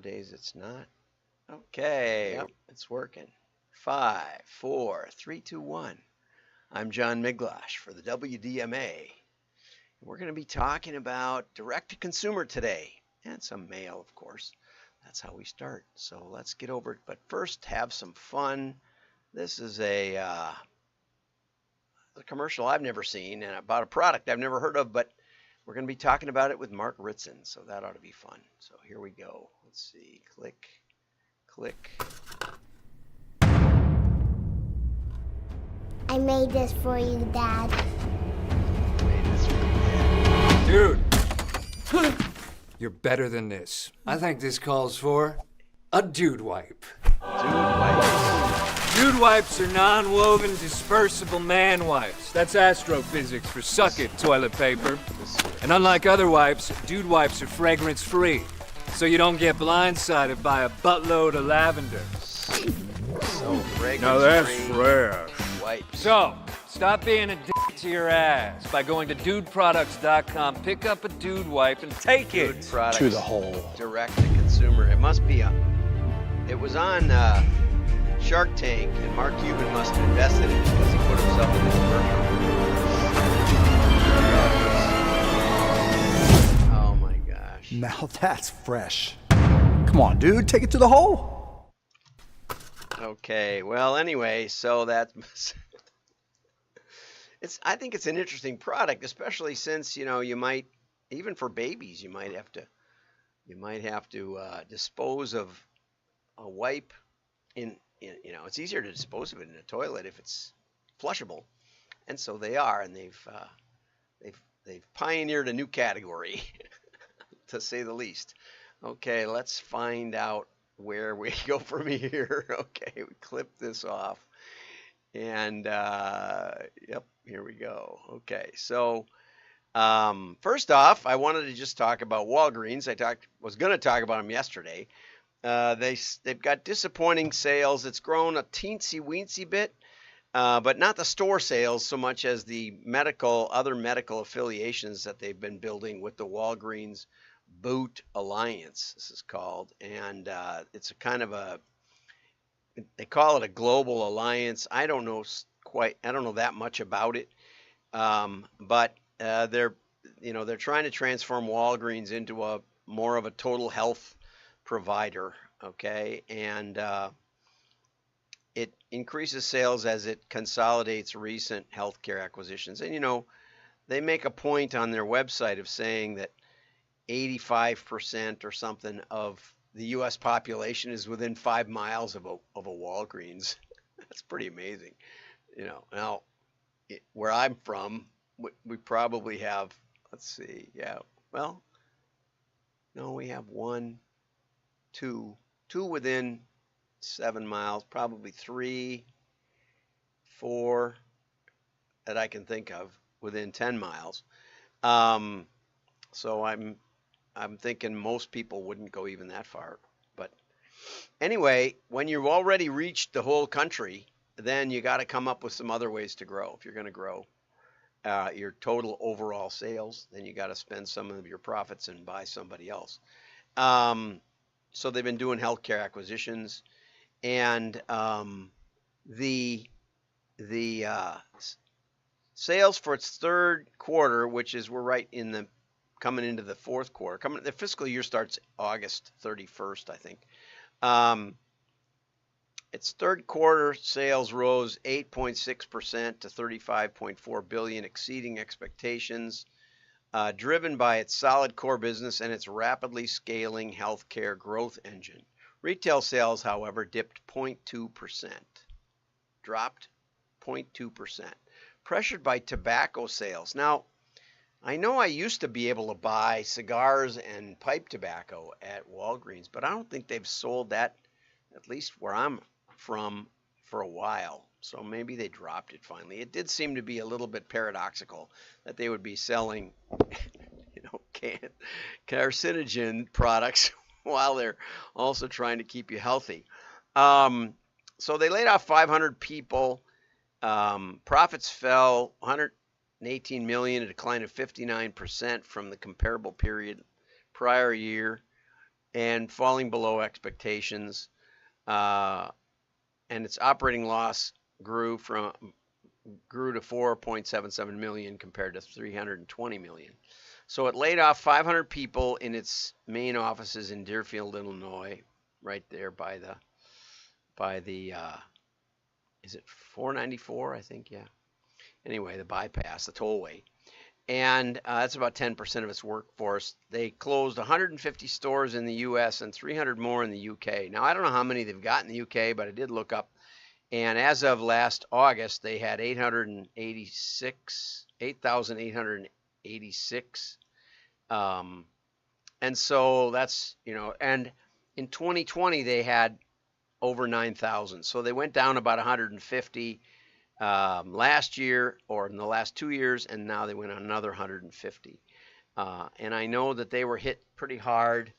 Days it's not. Okay, Yep. it's working. Five, four, three, two, one. I'm John Miglash for the WDMA. We're going to be talking about direct to consumer today and some mail, of course. That's how we start. So let's get over it. But first, have some fun. This is a commercial I've never seen and about a product I've never heard of, but we're going to be talking about it with Mark Ritson. So that ought to be fun. So here we go. Let's see. Click, click. I made this for you, Dad. Made this for you. Dude, you're better than this. I think this calls for a dude wipe. Dude wipes. Dude wipes are non-woven, dispersible man wipes. That's astrophysics for suck-it toilet paper. And unlike other wipes, dude wipes are fragrance-free, so you don't get blindsided by a buttload of lavender. So fragrance Now that's free fresh. wipes. So, stop being a dick to your ass by going to dudeproducts.com, pick up a dude wipe, and take Dude it. products To the hole. direct to consumer. It must be it was on Shark Tank, and Mark Cuban must have invested in it because he put himself in the commercial. Oh my gosh. Now that's fresh. Come on, dude, take it to the hole. Okay, well, anyway, so I think it's an interesting product, especially since, you might, even for babies, you might have to dispose of a wipe it's easier to dispose of it in a toilet if it's flushable. And so they are, and they've pioneered a new category, to say the least. Okay, let's find out where we go from here. Okay, we clip this off. And yep, here we go. Okay, so first off, I wanted to just talk about Walgreens. Was going to talk about them yesterday. They've got disappointing sales. It's grown a teensy weensy bit, but not the store sales so much as the other medical affiliations that they've been building with the Walgreens Boot Alliance. This is called, and it's a kind of they call it a global alliance. I don't know that much about it, but they're trying to transform Walgreens into a more of a total health provider, okay, and it increases sales as it consolidates recent healthcare acquisitions. And they make a point on their website of saying that 85% or something of the U.S. population is within 5 miles of a Walgreens. That's pretty amazing. Now where I'm from, we probably have, let's see, yeah, well, no, we have two within 7 miles, probably 3, 4 that I can think of within 10 miles. So I'm thinking most people wouldn't go even that far. But anyway, when you've already reached the whole country, then you got to come up with some other ways to grow. If you're going to grow your total overall sales, then you got to spend some of your profits and buy somebody else. So they've been doing healthcare acquisitions, and the sales for its third quarter, which is we're right in coming into the fourth quarter. The fiscal year starts August 31st, I think. Its third quarter sales rose 8.6% to $35.4 billion, exceeding expectations. Driven by its solid core business and its rapidly scaling healthcare growth engine. Retail sales, however, dipped 0.2%. Dropped 0.2%. Pressured by tobacco sales. Now, I know I used to be able to buy cigars and pipe tobacco at Walgreens, but I don't think they've sold that, at least where I'm from, for a while. So maybe they dropped it finally. It did seem to be a little bit paradoxical that they would be selling, carcinogen products while they're also trying to keep you healthy. So they laid off 500 people. Profits fell 118 million, a decline of 59% from the comparable period prior year. and falling below expectations. And its operating loss grew to 4.77 million compared to 320 million. So it laid off 500 people in its main offices in Deerfield, Illinois, right there by the is it 494? I think, yeah. Anyway, the bypass, the tollway. And that's about 10% of its workforce. They closed 150 stores in the U.S. and 300 more in the U.K. Now, I don't know how many they've got in the U.K., but I did look up. And as of last August, they had 8,886. And so that's, and in 2020, they had over 9,000. So they went down about 150 last year, or in the last 2 years, and now they went on another 150. And I know that they were hit pretty hard.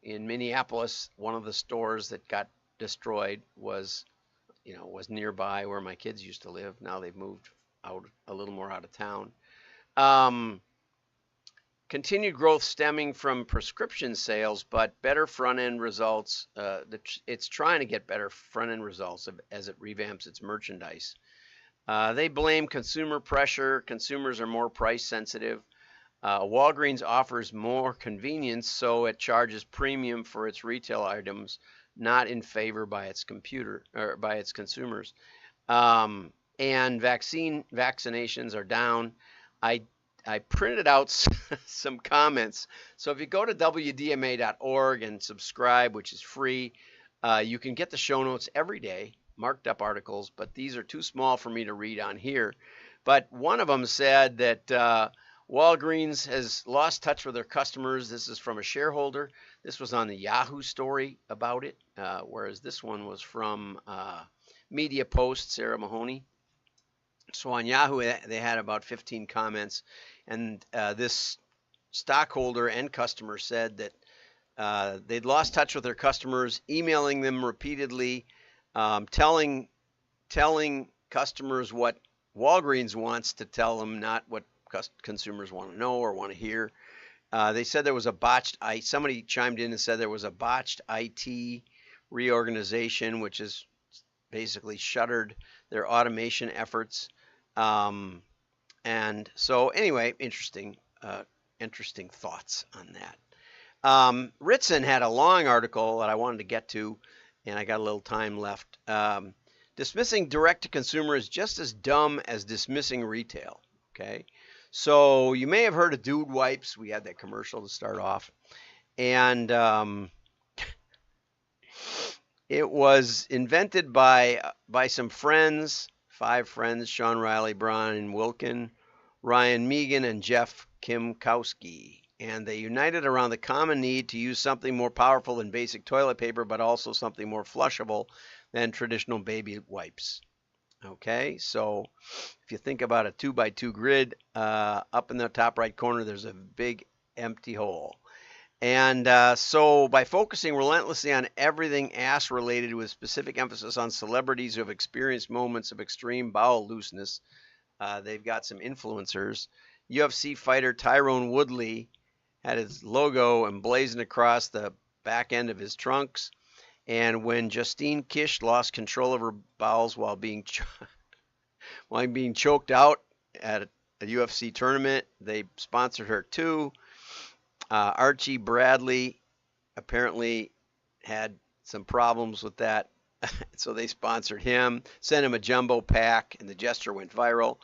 In Minneapolis, one of the stores that got destroyed was nearby where my kids used to live. Now they've moved out a little more out of town. Continued growth stemming from prescription sales, but better front-end results. It's trying to get better front-end results as it revamps its merchandise. They blame consumer pressure. Consumers are more price sensitive. Walgreens offers more convenience, so it charges premium for its retail items, not in favor by its consumers. And vaccinations are down. I printed out some comments. So if you go to wdma.org and subscribe, which is free, you can get the show notes every day, marked up articles, but these are too small for me to read on here. But one of them said that Walgreens has lost touch with their customers. This is from a shareholder. This was on the Yahoo story about it, whereas this one was from Media Post, Sarah Mahoney. So on Yahoo, they had about 15 comments. And this stockholder and customer said that they'd lost touch with their customers, emailing them repeatedly, telling customers what Walgreens wants to tell them, not what consumers want to know or want to hear. They said there was somebody chimed in and said there was a botched IT reorganization, which has basically shuttered their automation efforts. And so anyway, interesting thoughts on that. Ritson had a long article that I wanted to get to, and I got a little time left. Dismissing direct-to-consumer is just as dumb as dismissing retail. Okay, so you may have heard of Dude Wipes. We had that commercial to start off, and it was invented by some friends. 5 friends: Sean Riley, Brian Wilkin, Ryan Megan, and Jeff Kimkowski. And they united around the common need to use something more powerful than basic toilet paper, but also something more flushable than traditional baby wipes. Okay, so if you think about a 2x2 grid, up in the top right corner, there's a big empty hole. And so by focusing relentlessly on everything ass related with specific emphasis on celebrities who have experienced moments of extreme bowel looseness, they've got some influencers. UFC fighter Tyrone Woodley had his logo emblazoned across the back end of his trunks. And when Justine Kish lost control of her bowels while being choked out at a UFC tournament, they sponsored her too. Archie Bradley apparently had some problems with that, so they sponsored him, sent him a jumbo pack, and the gesture went viral.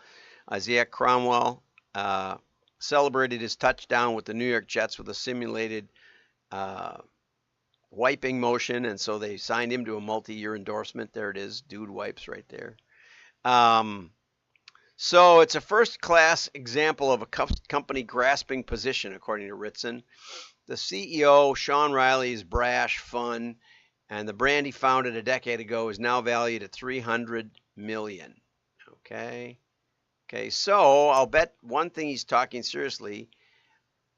Isaiah Cromwell celebrated his touchdown with the New York Jets with a simulated wiping motion, and so they signed him to a multi-year endorsement. There it is, Dude Wipes right there. So it's a first-class example of a company grasping position, according to Ritson. The CEO, Sean Riley, is brash, fun, and the brand he founded a decade ago is now valued at $300 million. Okay, so I'll bet one thing he's taking seriously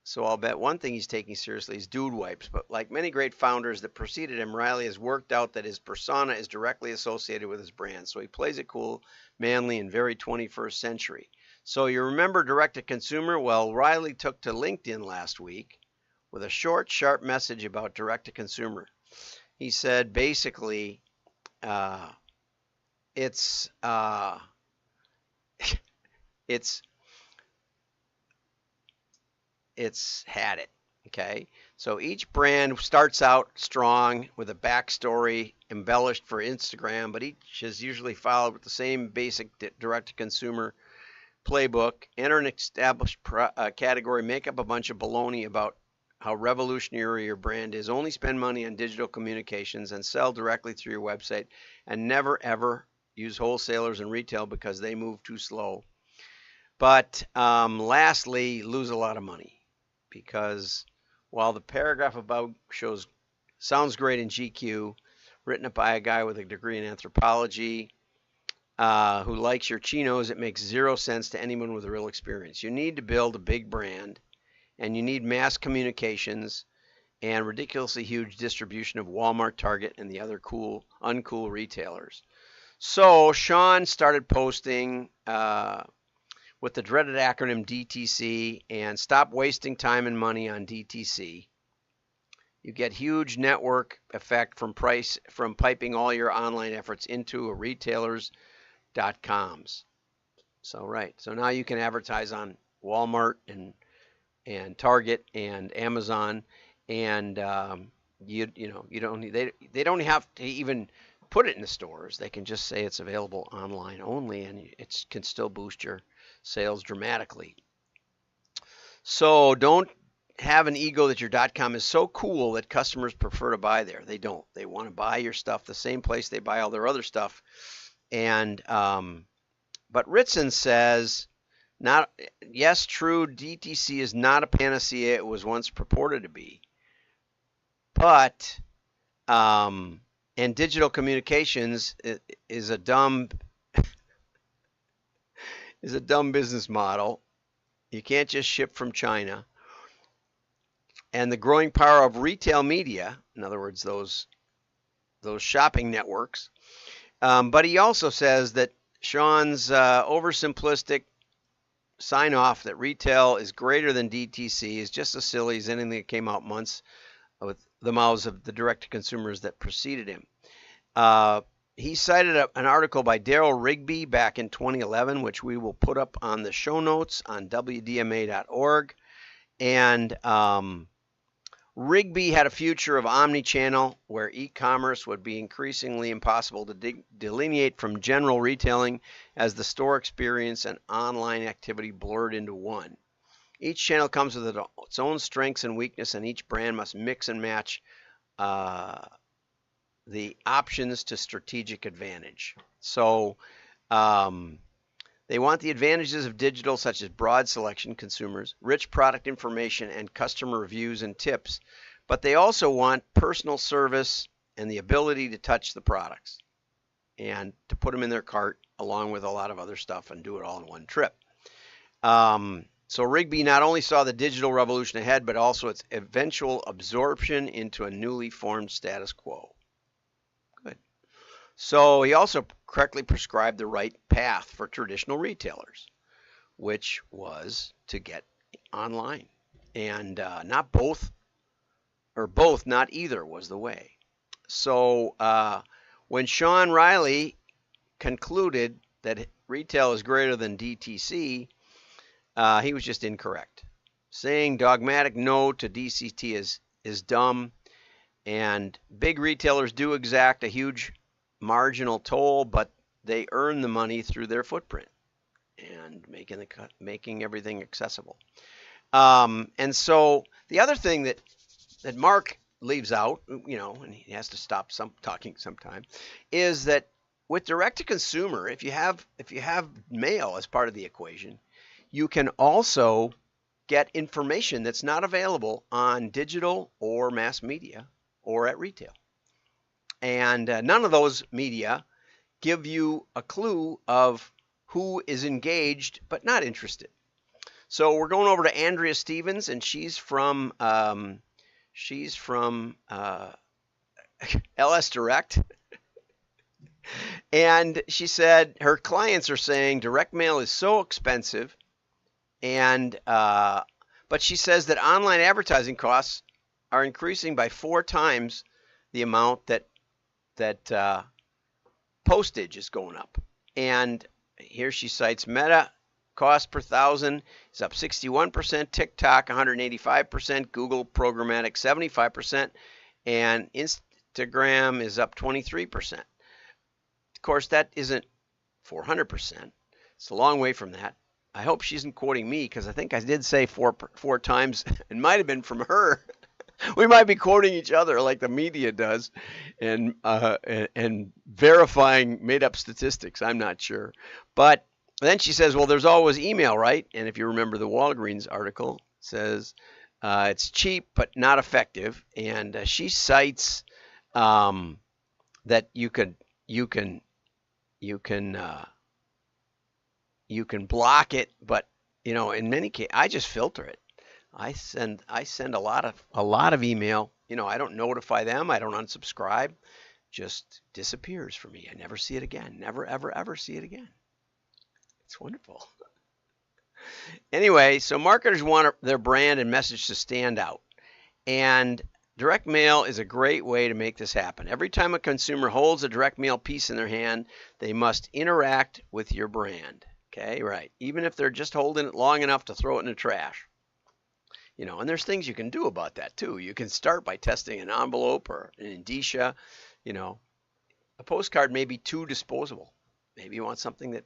is Dude Wipes. But like many great founders that preceded him, Riley has worked out that his persona is directly associated with his brand. So he plays it cool, manly, and very 21st century. So you remember direct-to-consumer? Well, Riley took to LinkedIn last week, with a short, sharp message about direct-to-consumer. He said basically, it's had it. Okay, so each brand starts out strong with a backstory embellished for Instagram, but each is usually followed with the same basic direct-to-consumer playbook. Enter an established category, make up a bunch of baloney about how revolutionary your brand is, only spend money on digital communications and sell directly through your website, and never ever use wholesalers and retail because they move too slow. But lastly, lose a lot of money, because while the paragraph about sounds great in GQ, written up by a guy with a degree in anthropology, who likes your chinos, it makes zero sense to anyone with real experience. You need to build a big brand, and you need mass communications and ridiculously huge distribution of Walmart, Target, and the other uncool retailers. So Sean started posting with the dreaded acronym DTC, and stop wasting time and money on DTC. You get huge network effect from piping all your online efforts into a retailer's .coms. So now you can advertise on Walmart and Target and Amazon, and they don't have to even put it in the stores. They can just say it's available online only, and it can still boost your sales dramatically. So don't have an ego that your .com is so cool that customers prefer to buy there. They don't. They want to buy your stuff the same place they buy all their other stuff. And but Ritson says, yes, true, DTC is not a panacea it was once purported to be, but and digital communications is a dumb business model. You can't just ship from China. And the growing power of retail media, in other words, those shopping networks. But he also says that Sean's oversimplistic sign off that retail is greater than DTC is just as silly as anything that came out months with the mouths of the direct-to-consumers that preceded him. He cited an article by Daryl Rigby back in 2011, which we will put up on the show notes on wdma.org. And Rigby had a future of omni-channel where e-commerce would be increasingly impossible to delineate from general retailing as the store experience and online activity blurred into one. Each channel comes with its own strengths and weaknesses, and each brand must mix and match the options to strategic advantage. So they want the advantages of digital, such as broad selection, consumers, rich product information, and customer reviews and tips. But they also want personal service and the ability to touch the products and to put them in their cart along with a lot of other stuff and do it all in one trip. So Rigby not only saw the digital revolution ahead, but also its eventual absorption into a newly formed status quo. Good. So he also correctly prescribed the right path for traditional retailers, which was to get online. And not both, not either was the way. So when Sean Riley concluded that retail is greater than DTC, he was just incorrect. Saying dogmatic no to DCT is dumb, and big retailers do exact a huge marginal toll, but they earn the money through their footprint and making everything accessible. And so the other thing that Mark leaves out, and he has to stop talking sometime, is that with direct to consumer, if you have mail as part of the equation, you can also get information that's not available on digital or mass media or at retail. And none of those media give you a clue of who is engaged but not interested. So we're going over to Andrea Stevens, and she's from LS Direct. And she said her clients are saying direct mail is so expensive, and But she says that online advertising costs are increasing by 4 times the amount that postage is going up. And here she cites Meta cost per thousand is up 61%, TikTok 185%, Google programmatic 75%, and Instagram is up 23%. Of course, that isn't 400%. It's a long way from that. I hope she isn't quoting me, because I think I did say four times. It might have been from her. We might be quoting each other like the media does, and verifying made-up statistics. I'm not sure. But then she says, well, there's always email, right? And if you remember the Walgreens article, it says it's cheap but not effective. And she cites that you can block it, but in many cases, I just filter it. I send a lot of email. I don't notify them. I don't unsubscribe. Just disappears for me. I never see it again. Never, ever, ever see it again. It's wonderful. Anyway, so marketers want their brand and message to stand out. And direct mail is a great way to make this happen. Every time a consumer holds a direct mail piece in their hand, they must interact with your brand. Okay, right. Even if they're just holding it long enough to throw it in the trash. And there's things you can do about that too. You can start by testing an envelope or an indicia. A postcard may be too disposable. Maybe you want something that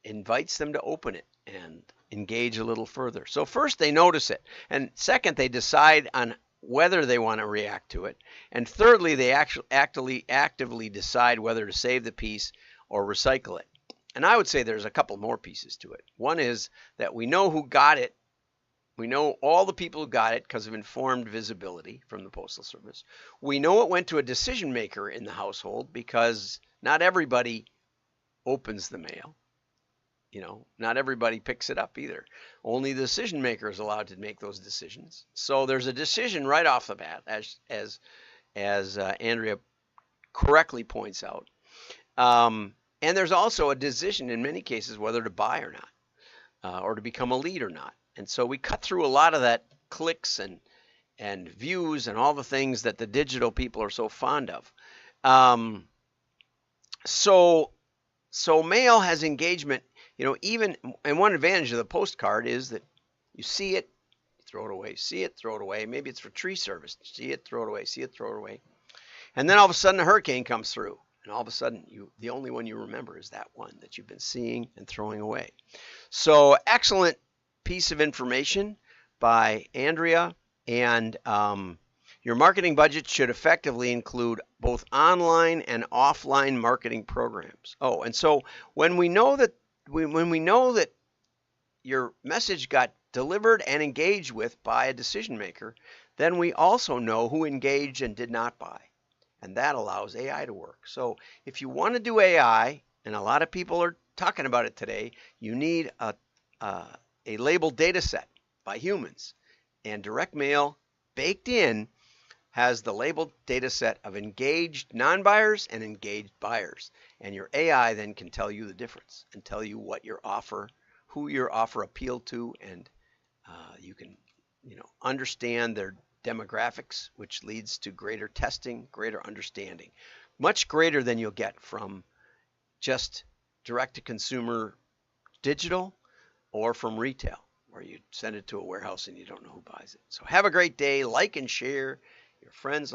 invites them to open it and engage a little further. So first they notice it, and second they decide on whether they want to react to it, and thirdly they actively decide whether to save the piece or recycle it. And I would say there's a couple more pieces to it. One is that we know who got it. We know all the people who got it because of informed visibility from the Postal Service. We know it went to a decision maker in the household because not everybody opens the mail. Not everybody picks it up either. Only the decision maker is allowed to make those decisions. So there's a decision right off the bat, as Andrea correctly points out. And there's also a decision in many cases whether to buy or not, or to become a lead or not. And so we cut through a lot of that clicks and views and all the things that the digital people are so fond of. So mail has engagement, even, and one advantage of the postcard is that you see it, you throw it away, see it, throw it away. Maybe it's for tree service. See it, throw it away, see it, throw it away. And then all of a sudden a hurricane comes through. And all of a sudden, the only one you remember is that one that you've been seeing and throwing away. So excellent piece of information by Andrea. And your marketing budget should effectively include both online and offline marketing programs. Oh, and so when we know that your message got delivered and engaged with by a decision maker, then we also know who engaged and did not buy. And that allows AI to work. So if you want to do AI, and a lot of people are talking about it today, you need a labeled data set by humans. And direct mail baked in has the labeled data set of engaged non-buyers and engaged buyers. And your AI then can tell you the difference and tell you what your offer, who your offer appealed to, and you can understand their demographics, which leads to greater testing, greater understanding, much greater than you'll get from just direct-to-consumer digital or from retail, where you send it to a warehouse and you don't know who buys it. So have a great day. Like and share. Your friends